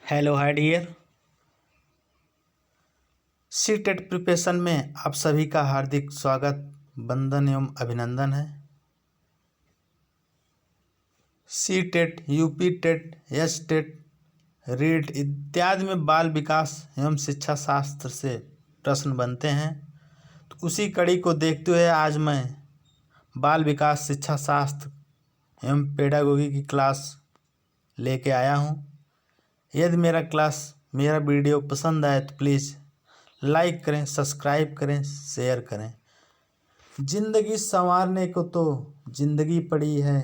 Hello hi dear. C TET preparation में आप सभी का हार्दिक स्वागत, वंदन एवं अभिनंदन है। C TET, UP TET, S TET, REET इत्यादि में बाल विकास एवं शिक्षा शास्त्र से प्रश्न बनते हैं। तो उसी कड़ी को देखते हुए आज मैं बाल विकास शिक्षा शास्त्र एवं पेडागोगी की क्लास लेके आया हूँ। यदि मेरा वीडियो पसंद आए तो प्लीज़ लाइक करें, सब्सक्राइब करें, शेयर करें। जिंदगी संवारने को तो जिंदगी पड़ी है,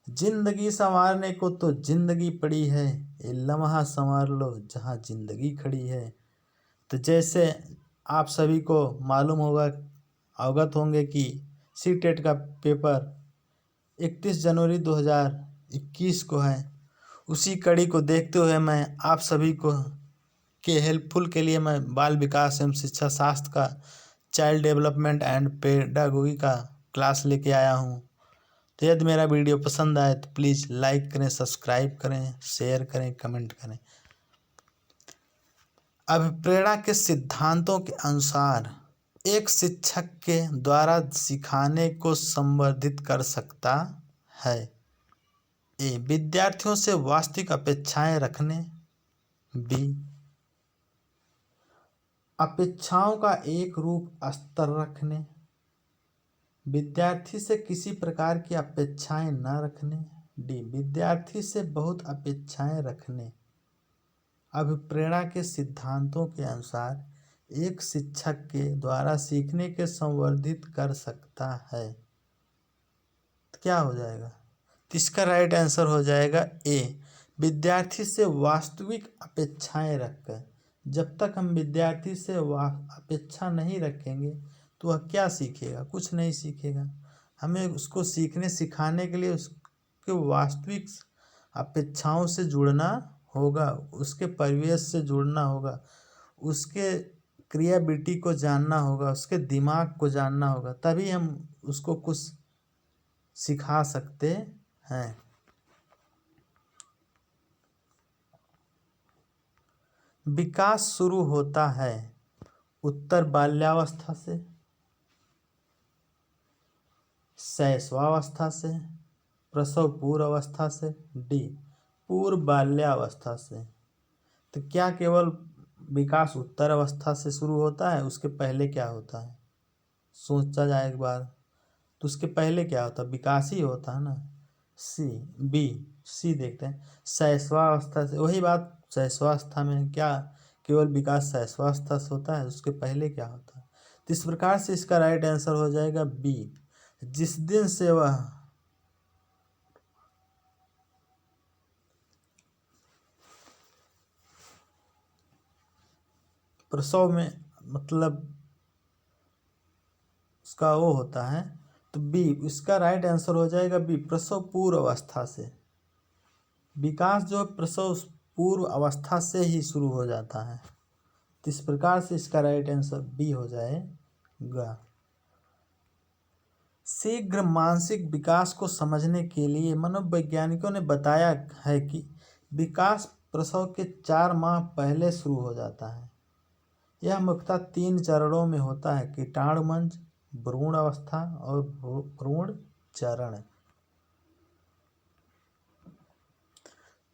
जिंदगी संवारने को तो जिंदगी पड़ी है, ये लम्हा संवार लो जहाँ जिंदगी खड़ी है। तो जैसे आप सभी को मालूम होगा, अवगत होंगे कि सी टेट का पेपर 31 जनवरी 2021 को है। उसी कड़ी को देखते हुए मैं आप सभी को के हेल्पफुल के लिए मैं बाल विकास एवं शिक्षा शास्त्र का चाइल्ड डेवलपमेंट एंड पेडागोगी का क्लास लेके आया हूँ। तो यदि मेरा वीडियो पसंद आए तो प्लीज़ लाइक करें, सब्सक्राइब करें, शेयर करें, कमेंट करें। अभिप्रेरणा के सिद्धांतों के अनुसार एक शिक्षक के द्वारा सिखाने को संवर्धित कर सकता है। ए, विद्यार्थियों से वास्तविक अपेक्षाएं रखने। बी, अपेक्षाओं का एक रूप स्तर रखने। विद्यार्थी से किसी प्रकार की अपेक्षाएं न रखने। डी, विद्यार्थी से बहुत अपेक्षाएं रखने। अभिप्रेरणा के सिद्धांतों के अनुसार एक शिक्षक के द्वारा सीखने के संवर्धित कर सकता है। तो क्या हो जाएगा? तो इसका राइट आंसर हो जाएगा ए, विद्यार्थी से वास्तविक अपेक्षाएं रखकर। जब तक हम विद्यार्थी से अपेक्षा नहीं रखेंगे तो वह क्या सीखेगा? कुछ नहीं सीखेगा। हमें उसको सीखने सिखाने के लिए उसके वास्तविक अपेक्षाओं से जुड़ना होगा, उसके परिवेश से जुड़ना होगा, उसके क्रियाविटी को जानना होगा, उसके दिमाग को जानना होगा, तभी हम उसको कुछ सिखा सकते हैं। विकास शुरू होता है उत्तर बाल्यावस्था से, शैशवावस्था से, प्रसव पूर्व अवस्था से, डी, पूर्व बाल्यावस्था से। तो क्या केवल विकास उत्तर अवस्था से शुरू होता है? उसके पहले क्या होता है? सोचा जाए एक बार, तो उसके पहले क्या होता है? विकास ही होता है ना। सी देखते हैं, शैशवावस्था से। वही बात, शैशवावस्था में क्या केवल विकास शैशवावस्था से होता है? उसके पहले क्या होता है? तो इस प्रकार से इसका राइट आंसर हो जाएगा बी, जिस दिन से वह प्रसव में, मतलब उसका वो होता है। तो बी, इसका राइट आंसर हो जाएगा बी, प्रसव पूर्व अवस्था से। विकास जो प्रसव पूर्व अवस्था से ही शुरू हो जाता है। तो इस प्रकार से इसका राइट आंसर बी हो जाएगा। शीघ्र मानसिक विकास को समझने के लिए मनोवैज्ञानिकों ने बताया है कि विकास प्रसव के 4 माह पहले शुरू हो जाता है। यह मुख्यतः 3 चरणों में होता है: कीटाणुमंज, भ्रूण अवस्था और भ्रूण चरण।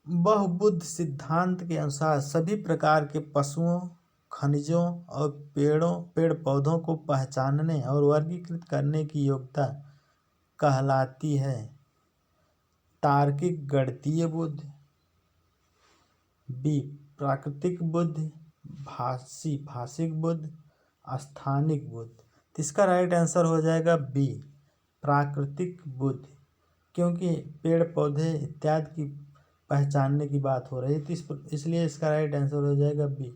बहुबुद्ध सिद्धांत के अनुसार सभी प्रकार के पशुओं, खनिजों और पेड़ पौधों को पहचानने और वर्गीकृत करने की योग्यता कहलाती है तार्किक गणितीय बुद्धि। बी, प्राकृतिक बुद्धि, भाषिक बुद्धि, स्थानिक बुद्धि। तो इसका राइट आंसर हो जाएगा बी, प्राकृतिक बुद्धि, क्योंकि पेड़ पौधे इत्यादि की पहचानने की बात हो रही थी, इसलिए इसका राइट आंसर हो जाएगा बी,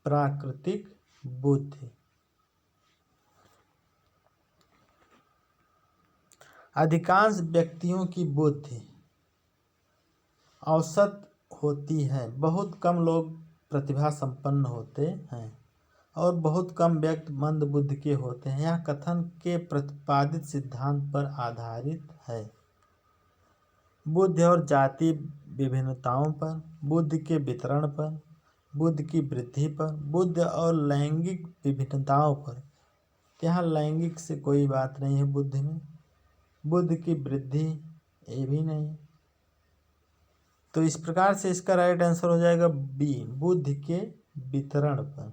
प्राकृतिक बुद्धि। अधिकांश व्यक्तियों की बुद्धि औसत होती है। बहुत कम लोग प्रतिभा संपन्न होते हैं और बहुत कम व्यक्ति मंद बुद्धि के होते हैं। यह कथन के प्रतिपादित सिद्धांत पर आधारित है। बुद्धि और जाति विभिन्नताओं पर, बुद्धि के वितरण पर, बुद्धि की वृद्धि पर, बुद्धि और लैंगिक विभिन्नताओं पर। यहाँ लैंगिक से कोई बात नहीं है बुद्धि में। बुद्धि की वृद्धि ये भी नहीं। तो इस प्रकार से इसका राइट आंसर हो जाएगा बी, बुद्धि के वितरण पर।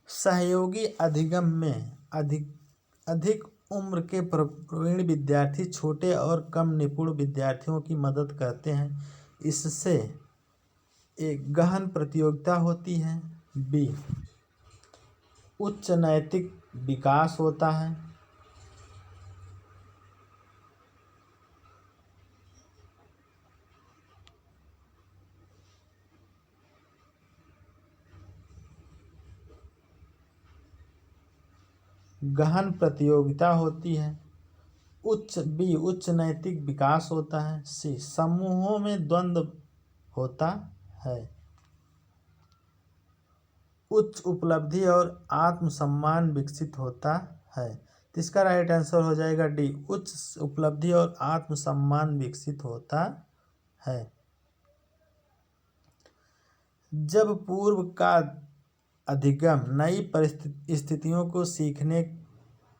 सहयोगी अधिगम में अधिक उम्र के प्रवीण विद्यार्थी छोटे और कम निपुण विद्यार्थियों की मदद करते हैं। इससे एक गहन प्रतियोगिता होती है। बी, उच्च नैतिक विकास होता है। गहन प्रतियोगिता होती है। उच्च नैतिक विकास होता है। सी, समूहों में द्वंद्व होता है। उच्च उपलब्धि और आत्मसम्मान विकसित होता है। तो इसका राइट आंसर हो जाएगा डी, उच्च उपलब्धि और आत्मसम्मान विकसित होता है। जब पूर्व का अधिगम नई परिस्थितियों को सीखने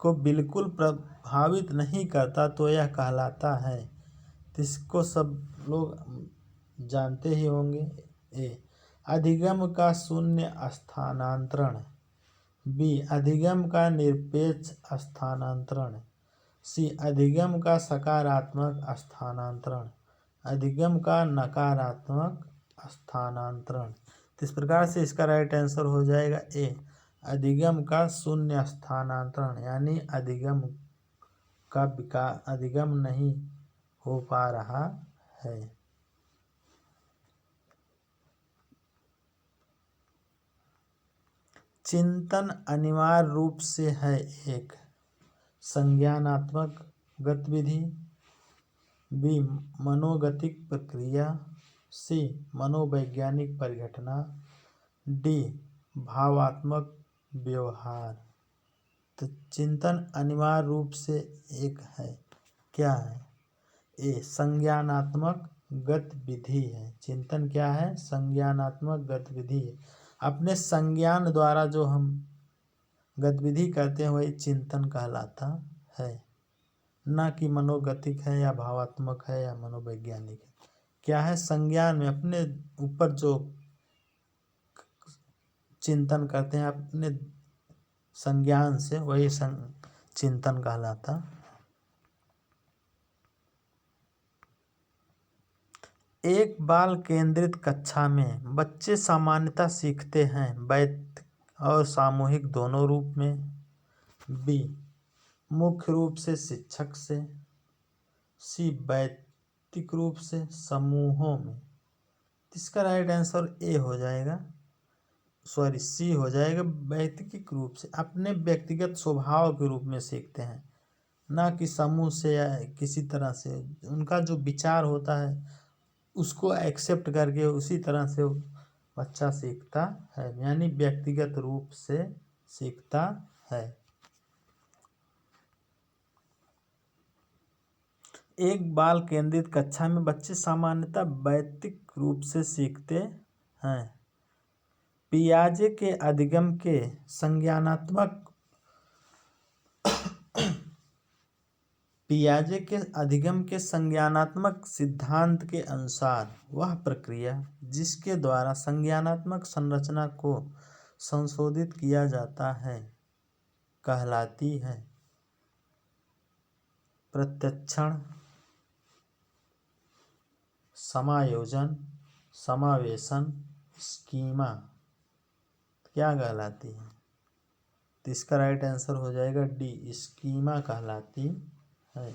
को बिल्कुल प्रभावित नहीं करता तो यह कहलाता है। तो इसको सब लोग जानते ही होंगे। ए, अधिगम का शून्य स्थानांतरण। बी, अधिगम का निरपेक्ष स्थानांतरण। सी, अधिगम का सकारात्मक स्थानांतरण। अधिगम का नकारात्मक स्थानांतरण। तो इस प्रकार से इसका राइट आंसर हो जाएगा ए, अधिगम का शून्य स्थानांतरण, यानी अधिगम नहीं हो पा रहा है। चिंतन अनिवार्य रूप से है एक संज्ञानात्मक गतिविधि। बी, मनोगतिक प्रक्रिया। सी, मनोवैज्ञानिक परिघटना। डी, भावात्मक व्यवहार। तो चिंतन अनिवार्य रूप से एक है, क्या है? ए, संज्ञानात्मक गतिविधि है। चिंतन क्या है? संज्ञानात्मक गतिविधि है। अपने संज्ञान द्वारा जो हम गतिविधि करते हैं वही चिंतन कहलाता है, ना कि मनोगतिक है या भावात्मक है या मनोवैज्ञानिक है। क्या है? संज्ञान में अपने ऊपर जो चिंतन करते हैं अपने संज्ञान से, वही चिंतन कहलाता। एक बाल केंद्रित कक्षा में बच्चे सामान्यतः सीखते हैं वैयक्तिक और सामूहिक दोनों रूप में। बी, मुख्य रूप से शिक्षक से। सी, वैयक्तिक रूप से समूहों में। इसका राइट आंसर ए हो जाएगा, सी हो जाएगा। वैयक्तिक रूप से अपने व्यक्तिगत स्वभाव के रूप में सीखते हैं, ना कि समूह से या किसी तरह से। उनका जो विचार होता है उसको एक्सेप्ट करके उसी तरह से बच्चा सीखता है, यानी व्यक्तिगत रूप से सीखता है। एक बाल केंद्रित कक्षा में बच्चे सामान्यतः वैयक्तिक रूप से सीखते हैं। पियाजे के अधिगम के संज्ञानात्मक सिद्धांत के अनुसार वह प्रक्रिया जिसके द्वारा संज्ञानात्मक संरचना को संशोधित किया जाता है कहलाती है प्रत्यक्षण, समायोजन, समावेशन, स्कीमा। क्या कहलाती है? तो इसका राइट आंसर हो जाएगा डी, स्कीमा कहलाती है।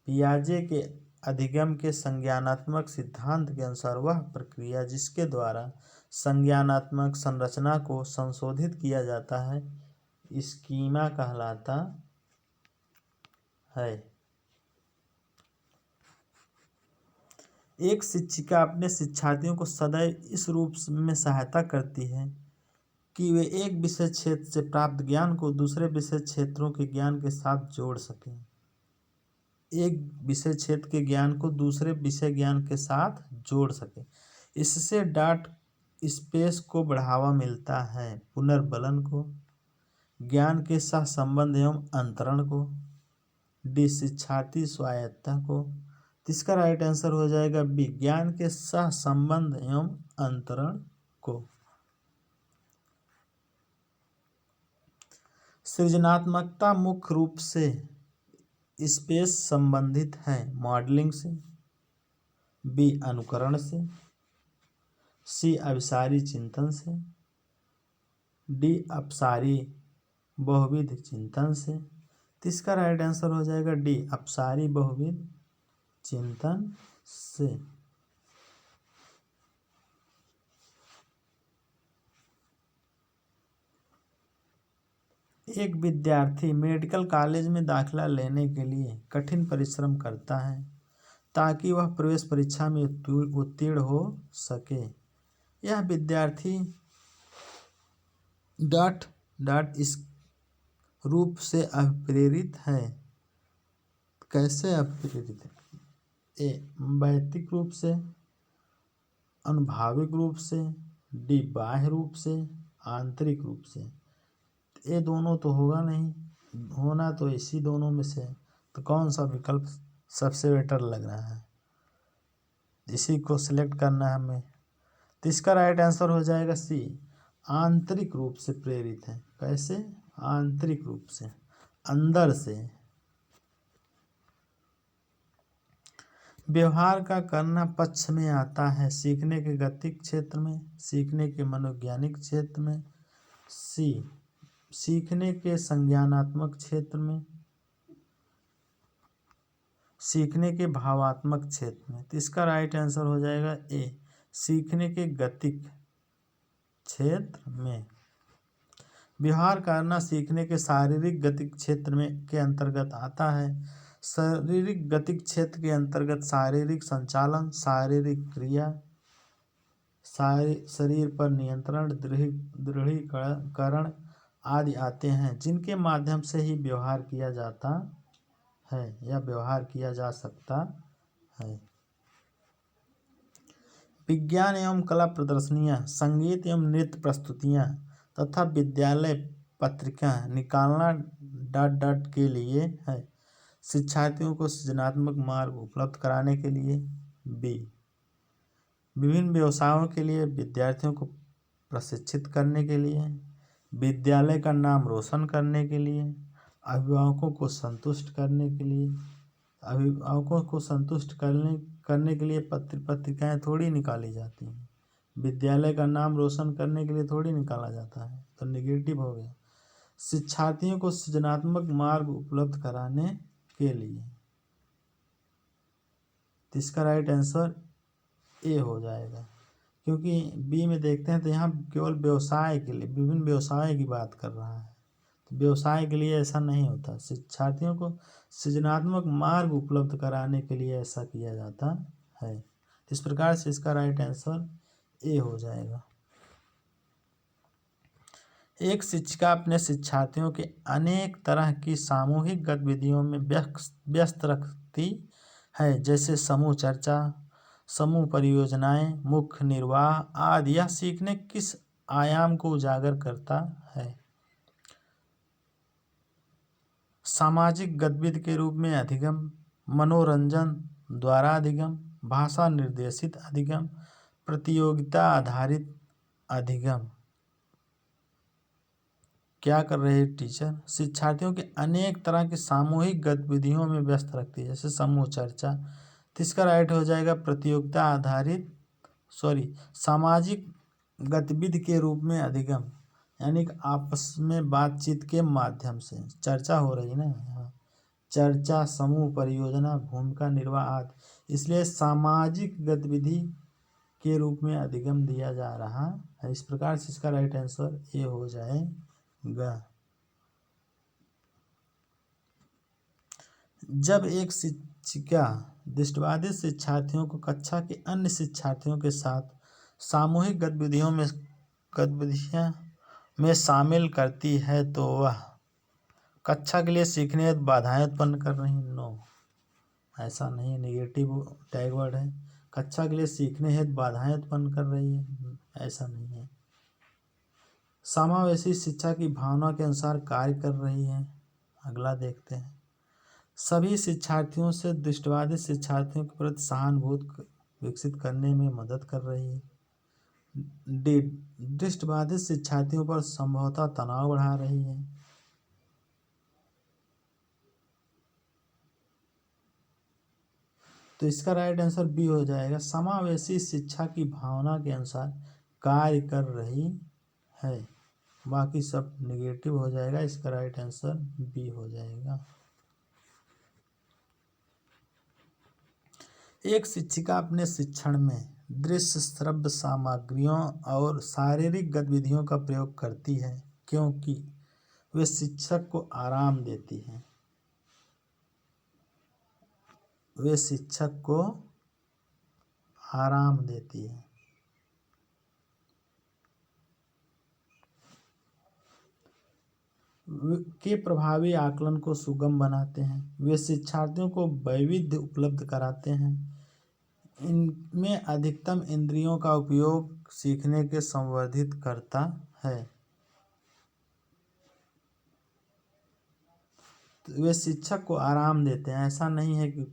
पियाजे के अधिगम के संज्ञानात्मक सिद्धांत के अनुसार वह प्रक्रिया जिसके द्वारा संज्ञानात्मक संरचना को संशोधित किया जाता है स्कीमा कहलाता है। एक शिक्षिका अपने शिक्षार्थियों को सदैव इस रूप में सहायता करती है कि वे एक विषय क्षेत्र से प्राप्त ज्ञान को दूसरे विषय क्षेत्रों के ज्ञान के साथ जोड़ सकें। एक विषय क्षेत्र के ज्ञान को दूसरे विषय ज्ञान के साथ जोड़ सके। इससे डाट स्पेस को बढ़ावा मिलता है, पुनर्बलन को, ज्ञान के साथ संबंध एवं अंतरण को, डी शिक्षार्थी स्वायत्तता को। इसका राइट आंसर हो जाएगा बी, ज्ञान के सह संबंध एवं अंतरण को। सृजनात्मकता मुख्य रूप से स्पेस संबंधित है, मॉडलिंग से, बी अनुकरण से, सी अभिसारी चिंतन से, डी अपसारी बहुविध चिंतन से। इसका राइट आंसर हो जाएगा डी, अपसारी बहुविध चिंतन से। एक विद्यार्थी मेडिकल कॉलेज में दाखिला लेने के लिए कठिन परिश्रम करता है ताकि वह प्रवेश परीक्षा में उत्तीर्ण हो सके। यह विद्यार्थी डॉट इस रूप से अभिप्रेरित है। कैसे अभिप्रेरित है? ए वैयक्तिक रूप से, अनुभाविक रूप से, डी बाह्य रूप से, आंतरिक रूप से। ये दोनों तो होगा नहीं, होना तो इसी दोनों में से। तो कौन सा विकल्प सबसे बेटर लग रहा है? इसी को सिलेक्ट करना है हमें। तो इसका राइट आंसर हो जाएगा सी, आंतरिक रूप से प्रेरित है। कैसे? आंतरिक रूप से, अंदर से। व्यवहार का करना पक्ष में आता है, सीखने के गतिक क्षेत्र में, सीखने के मनोवैज्ञानिक क्षेत्र में, सी सीखने के संज्ञानात्मक क्षेत्र में, सीखने के भावात्मक क्षेत्र में। तो इसका राइट आंसर हो जाएगा ए, सीखने के गतिक क्षेत्र में। व्यवहार करना सीखने के शारीरिक गतिक क्षेत्र में के अंतर्गत आता है। शारीरिक गतिक क्षेत्र के अंतर्गत शारीरिक संचालन, शारीरिक क्रिया, शरीर पर नियंत्रण, दृढ़ीकरण आदि आते हैं, जिनके माध्यम से ही व्यवहार किया जाता है या व्यवहार किया जा सकता है। विज्ञान एवं कला प्रदर्शनियाँ, संगीत एवं नृत्य प्रस्तुतियाँ तथा विद्यालय पत्रिका निकालना डॉट के लिए है। शिक्षार्थियों को सृजनात्मक मार्ग उपलब्ध कराने के लिए, बी विभिन्न व्यवसायों के लिए विद्यार्थियों को प्रशिक्षित करने के लिए, विद्यालय का नाम रोशन करने के लिए, अभिभावकों को संतुष्ट करने के लिए। अभिभावकों को संतुष्ट करने के लिए पत्रिकाएँ थोड़ी निकाली जाती हैं। विद्यालय का नाम रोशन करने के लिए थोड़ी निकाला जाता है, तो नेगेटिव हो गया। शिक्षार्थियों को सृजनात्मक मार्ग उपलब्ध कराने के लिए। इसका राइट आंसर ए हो जाएगा, क्योंकि बी में देखते हैं तो यहाँ केवल व्यवसाय के लिए, विभिन्न व्यवसाय की बात कर रहा है। तो व्यवसाय के लिए ऐसा नहीं होता, शिक्षार्थियों को सृजनात्मक मार्ग उपलब्ध कराने के लिए ऐसा किया जाता है। इस प्रकार से इसका राइट आंसर ए हो जाएगा। एक शिक्षिका अपने शिक्षार्थियों के अनेक तरह की सामूहिक गतिविधियों में व्यस्त रखती है, जैसे समूह चर्चा, समूह परियोजनाएं, मुख्य निर्वाह आदि। यह सीखने किस आयाम को उजागर करता है? सामाजिक गतिविधि के रूप में अधिगम, मनोरंजन द्वारा अधिगम, भाषा निर्देशित अधिगम, प्रतियोगिता आधारित अधिगम। क्या कर रहे हैं टीचर? शिक्षार्थियों के अनेक तरह की सामूहिक गतिविधियों में व्यस्त रखती है, जैसे समूह चर्चा। तो इसका राइट हो जाएगा प्रतियोगिता आधारित, सामाजिक गतिविधि के रूप में अधिगम, यानी कि आपस में बातचीत के माध्यम से चर्चा हो रही है ना। हाँ, चर्चा, समूह परियोजना, भूमिका निर्वाह आदि। इसलिए सामाजिक गतिविधि के रूप में अधिगम दिया जा रहा है। इस प्रकार से इसका राइट आंसर ए हो जाएगा। जब एक शिक्षिका दृष्टिबाधित शिक्षार्थियों को कक्षा के अन्य शिक्षार्थियों के साथ सामूहिक गतिविधियों में शामिल करती है तो वह कक्षा के लिए सीखने हेतु बाधाएं उत्पन्न कर रही। नो, ऐसा नहीं, नेगेटिव टैग वर्ड है। कक्षा के लिए सीखने हेतु बाधाएं उत्पन्न कर रही है, ऐसा नहीं है। समावेशी शिक्षा की भावना के अनुसार कार्य कर रही है। अगला देखते हैं। सभी शिक्षार्थियों से दृष्टिबाधित शिक्षार्थियों के प्रति सहानुभूति विकसित करने में मदद कर रही है। डी, दृष्टिबाधित शिक्षार्थियों पर संभवतः तनाव बढ़ा रही है। तो इसका राइट आंसर बी हो जाएगा, समावेशी शिक्षा की भावना के अनुसार कार्य कर रही है। बाकी सब नेगेटिव हो जाएगा, इसका राइट आंसर बी हो जाएगा। एक शिक्षिका अपने शिक्षण में दृश्य श्रव्य सामग्रियों और शारीरिक गतिविधियों का प्रयोग करती है क्योंकि वे शिक्षक को आराम देती हैं। वे शिक्षक को आराम देती है। के प्रभावी आकलन को सुगम बनाते हैं। वे शिक्षार्थियों को वैविध्य उपलब्ध कराते हैं। इनमें अधिकतम इंद्रियों का उपयोग सीखने के संवर्धित करता है। तो वे शिक्षक को आराम देते हैं, ऐसा नहीं है कि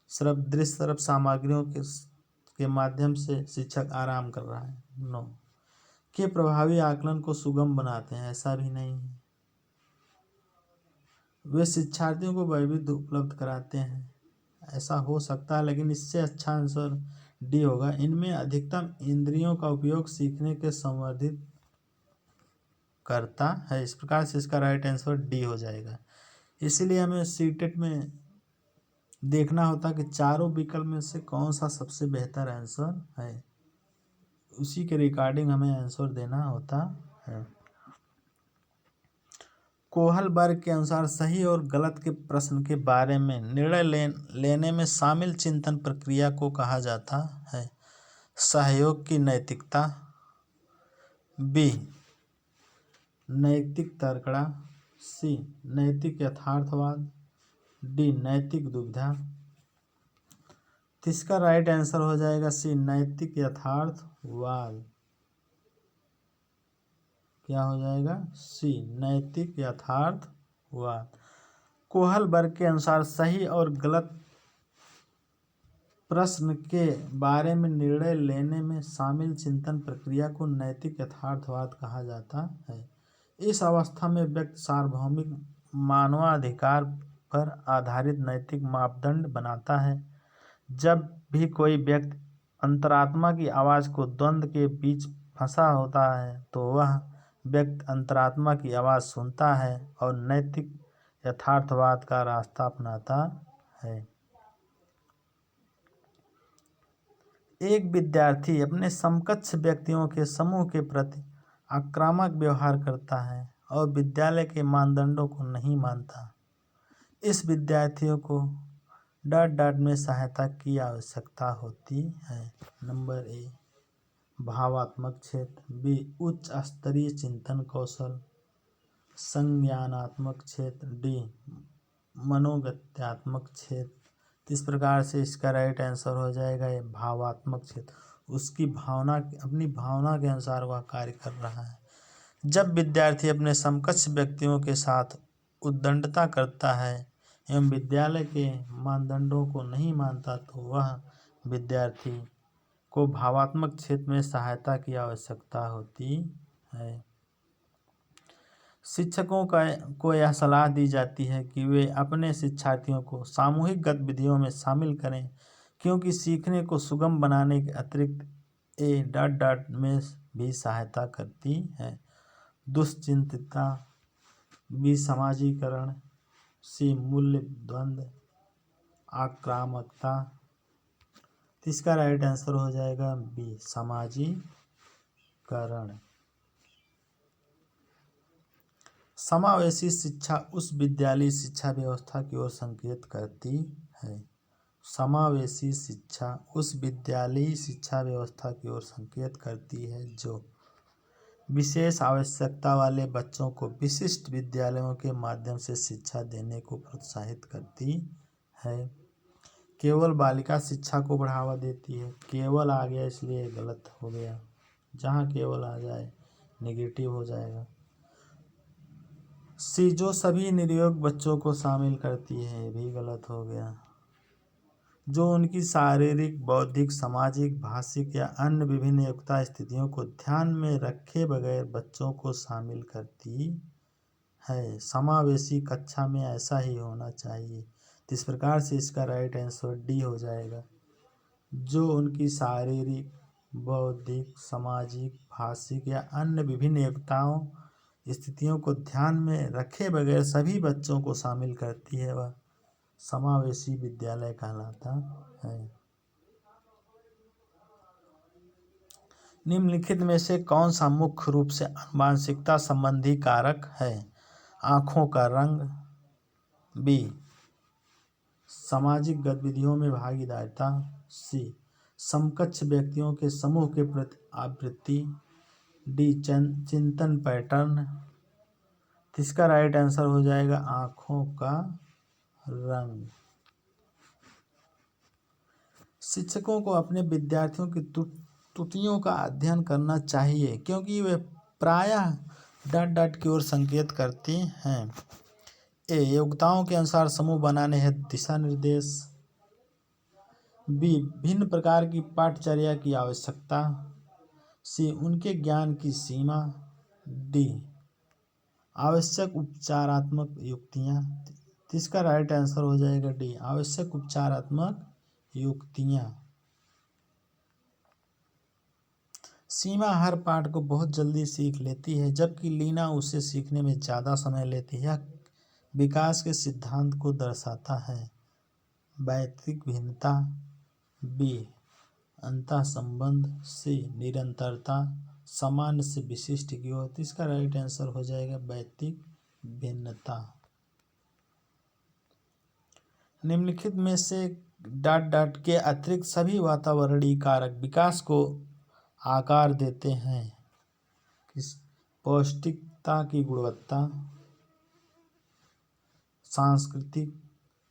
दृश्य श्रव्य सामग्रियों के माध्यम से शिक्षक आराम कर रहा है। नो, के प्रभावी आकलन को सुगम बनाते हैं, ऐसा भी नहीं है। वे शिक्षार्थियों को वैविध्य उपलब्ध कराते हैं, ऐसा हो सकता है, लेकिन इससे अच्छा आंसर डी होगा। इनमें अधिकतम इंद्रियों का उपयोग सीखने के संवर्धित करता है। इस प्रकार से इसका राइट आंसर डी हो जाएगा। इसीलिए हमें सीटेट में देखना होता कि चारों विकल्प में से कौन सा सबसे बेहतर आंसर है, उसी के रिगार्डिंग हमें आंसर देना होता है। कोहल वर्ग के अनुसार सही और गलत के प्रश्न के बारे में निर्णय लेने में शामिल चिंतन प्रक्रिया को कहा जाता है। सहयोग की नैतिकता, बी नैतिक तर्कड़ा, सी नैतिक यथार्थवाद, डी नैतिक दुविधा। तो इसका राइट आंसर हो जाएगा सी नैतिक यथार्थवाद। क्या हो जाएगा? सी नैतिक यथार्थवाद। कोहल वर्ग के अनुसार सही और गलत प्रश्न के बारे में निर्णय लेने में शामिल चिंतन प्रक्रिया को नैतिक यथार्थवाद कहा जाता है। इस अवस्था में व्यक्ति सार्वभौमिक मानवाधिकार पर आधारित नैतिक मापदंड बनाता है। जब भी कोई व्यक्ति अंतरात्मा की आवाज़ को द्वंद्व के बीच फंसा होता है तो वह व्यक्ति अंतरात्मा की आवाज़ सुनता है और नैतिक यथार्थवाद का रास्ता अपनाता है। एक विद्यार्थी अपने समकक्ष व्यक्तियों के समूह के प्रति आक्रामक व्यवहार करता है और विद्यालय के मानदंडों को नहीं मानता। इस विद्यार्थियों को डांट में सहायता की आवश्यकता होती है। नंबर ए भावात्मक क्षेत्र, बी उच्च स्तरीय चिंतन कौशल, संज्ञानात्मक क्षेत्र, डी मनोगत्यात्मक क्षेत्र। इस प्रकार से इसका राइट आंसर हो जाएगा ये भावात्मक क्षेत्र। उसकी भावना, अपनी भावना के अनुसार वह कार्य कर रहा है। जब विद्यार्थी अपने समकक्ष व्यक्तियों के साथ उद्दंडता करता है एवं विद्यालय के मानदंडों को नहीं मानता तो वह विद्यार्थी को भावात्मक क्षेत्र में सहायता की आवश्यकता होती है। शिक्षकों को यह सलाह दी जाती है कि वे अपने शिक्षार्थियों को सामूहिक गतिविधियों में शामिल करें क्योंकि सीखने को सुगम बनाने के अतिरिक्त ए डॉट में भी सहायता करती है। दुश्चिंतता, बी समाजीकरण, सी मूल्य द्वंद्व, आक्रामकता। इसका राइट आंसर हो जाएगा बी समाजीकरण। समावेशी शिक्षा उस विद्यालयी शिक्षा व्यवस्था की ओर संकेत करती है समावेशी शिक्षा उस विद्यालयी शिक्षा व्यवस्था की ओर संकेत करती है जो विशेष आवश्यकता वाले बच्चों को विशिष्ट विद्यालयों के माध्यम से शिक्षा देने को प्रोत्साहित करती है। केवल बालिका शिक्षा को बढ़ावा देती है। केवल आ गया इसलिए गलत हो गया, जहाँ केवल आ जाए नेगेटिव हो जाएगा। सी जो सभी निरयोग बच्चों को शामिल करती है, ये भी गलत हो गया। जो उनकी शारीरिक, बौद्धिक, सामाजिक, भाषिक या अन्य विभिन्न योग्यता स्थितियों को ध्यान में रखे बगैर बच्चों को शामिल करती है। समावेशी कक्षा में ऐसा ही होना चाहिए। तो इस प्रकार से इसका राइट आंसर डी हो जाएगा। जो उनकी शारीरिक, बौद्धिक, सामाजिक, भाषिक या अन्य विभिन्न योग्यताओं स्थितियों को ध्यान में रखे बगैर सभी बच्चों को शामिल करती है, वह समावेशी विद्यालय कहलाता है। निम्नलिखित में से कौन सा मुख्य रूप से आनुवांशिकता संबंधी कारक है? आँखों का रंग, बी सामाजिक गतिविधियों में भागीदारिता, सी समकक्ष व्यक्तियों के समूह के प्रति आवृत्ति, डी चिंतन पैटर्न। इसका राइट आंसर हो जाएगा आँखों का रंग। शिक्षकों को अपने विद्यार्थियों की त्रुटियों का अध्ययन करना चाहिए क्योंकि वे प्रायः डॉट डॉट की ओर संकेत करती हैं। ए योग्यताओं के अनुसार समूह बनाने हेतु दिशा निर्देश, बी भिन्न प्रकार की पाठचर्या की आवश्यकता, सी उनके ज्ञान की सीमा, डी आवश्यक उपचारात्मक युक्तियाँ। इसका राइट आंसर हो जाएगा डी आवश्यक उपचारात्मक युक्तियाँ। सीमा हर पाठ को बहुत जल्दी सीख लेती है जबकि लीना उसे सीखने में ज़्यादा समय लेती है। यह विकास के सिद्धांत को दर्शाता है। वैयक्तिक भिन्नता, बी अंतःसंबंध, सी निरंतरता, सामान्य से विशिष्ट की ओर। इसका राइट आंसर हो जाएगा वैयक्तिक भिन्नता। निम्नलिखित में से डॉट डॉट के अतिरिक्त सभी वातावरणीय कारक विकास को आकार देते हैं। पौष्टिकता की गुणवत्ता, सांस्कृतिक,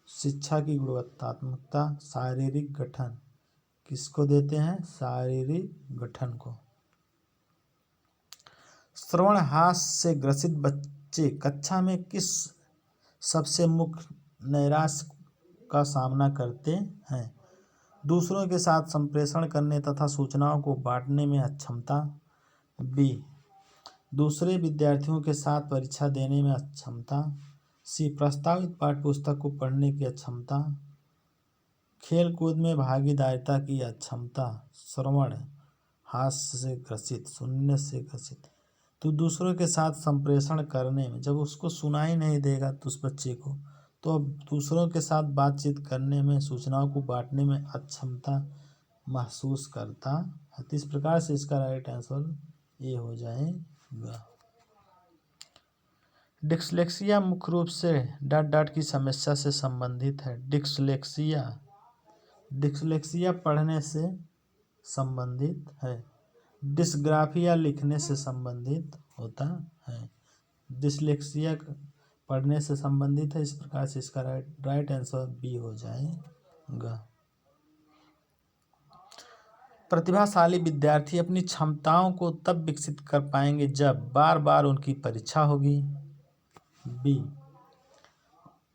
शिक्षा की गुणवत्तात्मकता, शारीरिक गठन। किसको देते हैं? शारीरिक गठन को। श्रवण हास से ग्रसित बच्चे कक्षा में किस सबसे मुख्य नैराश्य का सामना करते हैं? दूसरों के साथ संप्रेषण करने तथा सूचनाओं को बांटने में अक्षमता, बी दूसरे विद्यार्थियों के साथ परीक्षा देने में अक्षमता, सी प्रस्तावित पाठ्यपुस्तक को पढ़ने की अक्षमता, खेल कूद में भागीदारिता की अक्षमता। श्रवण हास्य से ग्रसित, सुनने से ग्रसित, तो दूसरों के साथ संप्रेषण करने में, जब उसको सुनाई नहीं देगा तो उस बच्चे को, तो अब दूसरों के साथ बातचीत करने में, सूचनाओं को बांटने में अक्षमता महसूस करता है। तो इस प्रकार से इसका राइट आंसर ये हो जाएगा। डिस्लेक्सिया मुख्य रूप से डॉट डॉट की समस्या से संबंधित है। डिस्लेक्सिया पढ़ने से संबंधित है। डिस्ग्राफिया लिखने से संबंधित होता है। डिस्लेक्सिया पढ़ने से संबंधित है। इस प्रकार से इसका राइट आंसर बी हो जाएगा। प्रतिभाशाली विद्यार्थी अपनी क्षमताओं को तब विकसित कर पाएंगे जब बार बार उनकी परीक्षा होगी। बी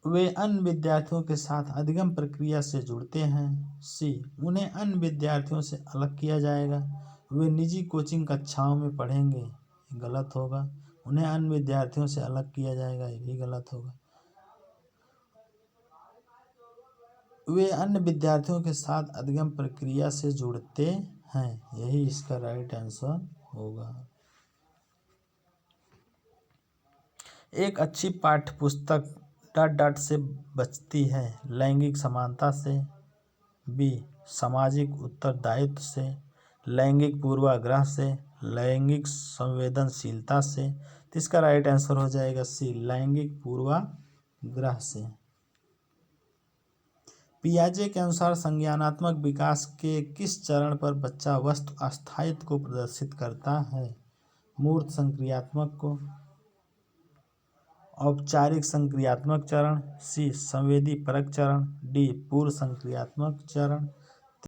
वे अन्य विद्यार्थियों के साथ अधिगम प्रक्रिया से जुड़ते हैं। सी उन्हें अन्य विद्यार्थियों से अलग किया जाएगा। वे निजी कोचिंग कक्षाओं में पढ़ेंगे, गलत होगा। उन्हें अन्य विद्यार्थियों से अलग किया जाएगा, ये भी गलत होगा। वे अन्य विद्यार्थियों के साथ अधिगम प्रक्रिया से जुड़ते हैं, यही इसका राइट आंसर होगा। एक अच्छी पाठ्यपुस्तक डॉट डॉट से बचती है। लैंगिक समानता से, बी सामाजिक उत्तरदायित्व से, लैंगिक पूर्वाग्रह से, लैंगिक संवेदनशीलता से। तो इसका राइट आंसर हो जाएगा सी लैंगिक पूर्वाग्रह से। पियाजे के अनुसार संज्ञानात्मक विकास के किस चरण पर बच्चा वस्तु अस्थायित्व को प्रदर्शित करता है? मूर्त संक्रियात्मक को, औपचारिक संक्रियात्मक चरण, सी संवेदी परक चरण, डी पूर्व संक्रियात्मक चरण,